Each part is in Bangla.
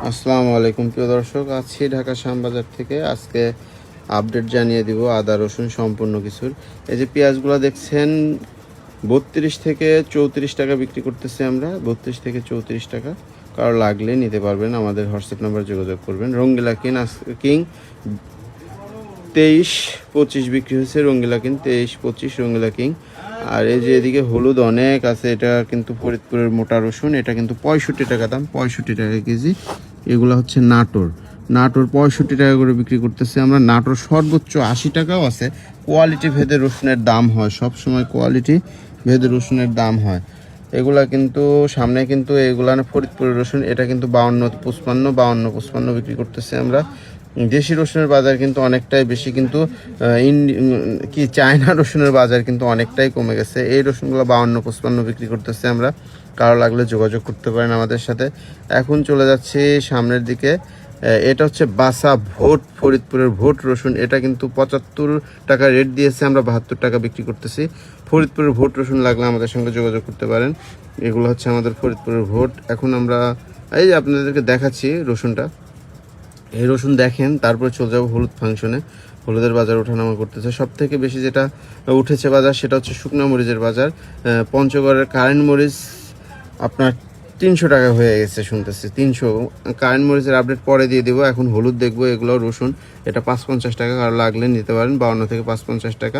আসসালামু আলাইকুম প্রিয় দর্শক, আছি ঢাকা শ্যামবাজার থেকে। আজকে আপডেট জানিয়ে দিব আদা রসুন সম্পূর্ণ কিছুর। এই যে পেঁয়াজগুলো দেখছেন 32 থেকে 34 টাকা বিক্রি করতেছি আমরা, 32 থেকে 34 টাকা। কারো লাগলে নিতে পারবেন, আমাদের হোয়াটসঅ্যাপ নাম্বার যোগাযোগ করবেন। রঙ্গিলা কিং 23-25 বিক্রি হয়েছে, রঙ্গিলা কিং 23-25 রঙ্গিলা কিং। আর এই যে এদিকে হলুদ অনেক আছে, এটা কিন্তু ফরিদপুরের মোটা রসুন, এটা কিন্তু 65 টাকা দাম, 65 টাকা কেজি। এগুলো হচ্ছে নাটোর 65 টাকা করে বিক্রি করতেছে আমরা। নাটোর সর্বোচ্চ 80 টাকাও আছে। কোয়ালিটি ভেদে রসুনের দাম হয়, সব সময় কোয়ালিটি ভেদে রসুনের দাম হয়। এগুলা কিন্তু সামনে কিন্তু এগুলা না ফরিদপুরের রসুন, এটা কিন্তু 52-55 বিক্রি করতেছে আমরা। দেশি রসুনের বাজার কিন্তু অনেকটাই বেশি, কিন্তু চায়না রসুনের বাজার কিন্তু অনেকটাই কমে গেছে। এই রসুনগুলো 52-55 বিক্রি করতেছে আমরা। কারো লাগলে যোগাযোগ করতে পারেন আমাদের সাথে। এখন চলে যাচ্ছি সামনের দিকে। এটা হচ্ছে বাসা ভোট, ফরিদপুরের ভোট রসুন। এটা কিন্তু 75 টাকা রেট দিয়েছে, আমরা 72 টাকা বিক্রি করতেছি। ফরিদপুরের ভোট রসুন লাগলে আমাদের সঙ্গে যোগাযোগ করতে পারেন। এগুলো হচ্ছে আমাদের ফরিদপুরের ভোট। এখন আমরা এই যে আপনাদেরকে দেখাচ্ছি রসুনটা, এই রসুন দেখেন, তারপরে চলে যাবো হলুদ ফাংশনে। হলুদের বাজার ওঠানামা করতেছে। সব থেকে বেশি যেটা উঠেছে বাজার সেটা হচ্ছে শুকনো মরিচের বাজার। পঞ্চগড়ের কারেন্ট মরিচ আপনার 300 টাকা হয়ে গেছে শুনতেছি, 300। কারেন্ট মরিচের আপডেট পরে দিয়ে দেবো। এখন হলুদ দেখবো, এগুলো রসুন, এটা 550 টাকা, আর লাগলে নিতে পারেন 52 থেকে 550 টাকা।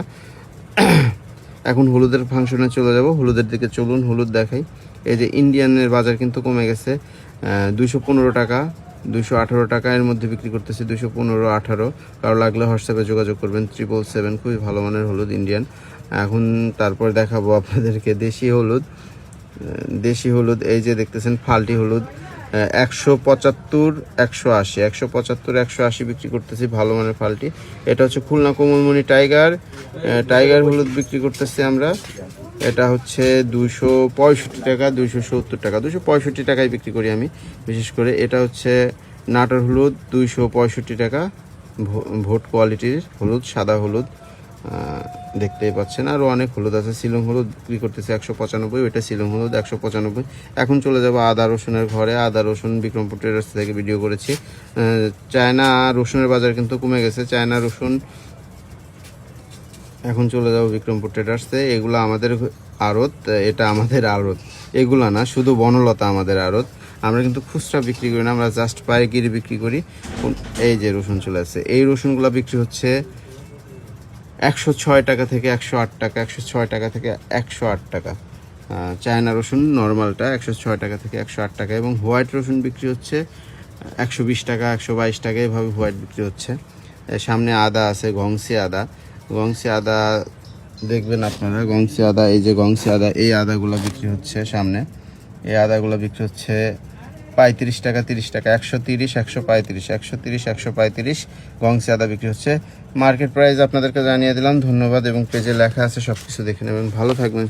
এখন হলুদের ফাংশনে চলে যাব, হলুদের দিকে চলুন, হলুদ দেখাই। এই যে ইন্ডিয়ানের বাজার কিন্তু কমে গেছে, 215 টাকা, 218 টাকা এর মধ্যে বিক্রি করতেছি, 215-18। কারো লাগলে হোয়াটসঅ্যাপে যোগাযোগ করবেন, 777। খুবই ভালো মানের হলুদ ইন্ডিয়ান। এখন তারপর দেখাবো আপনাদেরকে দেশি হলুদ। এই যে দেখতেছেন ফাল্টি হলুদ, 175, 180, 175, 180 বিক্রি করতেছি, ভালো মানের ফাল্টি। এটা হচ্ছে খুলনা কোমলমণি টাইগার হলুদ বিক্রি করতেছি আমরা। এটা হচ্ছে 265 টাকা, 270 টাকা, 265 টাকায় বিক্রি করি আমি বিশেষ করে। এটা হচ্ছে নাটোর হলুদ, 265 টাকা, ভোট কোয়ালিটির হলুদ, সাদা হলুদ দেখতেই পাচ্ছেন। আরও অনেক হলুদ আছে। শিলং হলুদ বিক্রি করতেছে 195, ওইটা শিলং হলুদ 195। এখন চলে যাবো আদা রসুনের ঘরে। আদা রসুন বিক্রমপুর ট্রেডার্স থেকে ভিডিও করেছি। চায়না রসুনের বাজার কিন্তু কমে গেছে, চায়না রসুন। এখন চলে যাবো বিক্রমপুর ট্রেডার্সে। এগুলো আমাদের আড়ত, এটা আমাদের আড়ত, এগুলা না, শুধু বনলতা আমাদের আড়ত। আমরা কিন্তু খুচরা বিক্রি করি না, আমরা জাস্ট পাইকারি বিক্রি করি। এই যে রসুন চলে আসছে, এই রসুনগুলো বিক্রি হচ্ছে 106 টাকা থেকে 108 টাকা, 106 টাকা থেকে 108 টাকা। চায়না রসুন নর্মালটা 106 টাকা থেকে 108 টাকা, এবং হোয়াইট রসুন বিক্রি হচ্ছে 120 টাকা, 122 টাকা, এভাবে হোয়াইট বিক্রি হচ্ছে। সামনে আদা আছে, গংসি আদা দেখবেন আপনারা, গংসি আদা, এই যে গংসি আদা, এই আদাগুলো বিক্রি হচ্ছে সামনে। এই আদাগুলো বিক্রি হচ্ছে 35 টাকা, 30 টাকা, 130, 135, 130, 135 গংসি আদা বিক্রি হচ্ছে। মার্কেট প্রাইস আপনাদেরকে জানিয়ে দিলাম। ধন্যবাদ, এবং পেজে লেখা আছে, সব কিছু দেখে নেবেন। ভালো থাকবেন।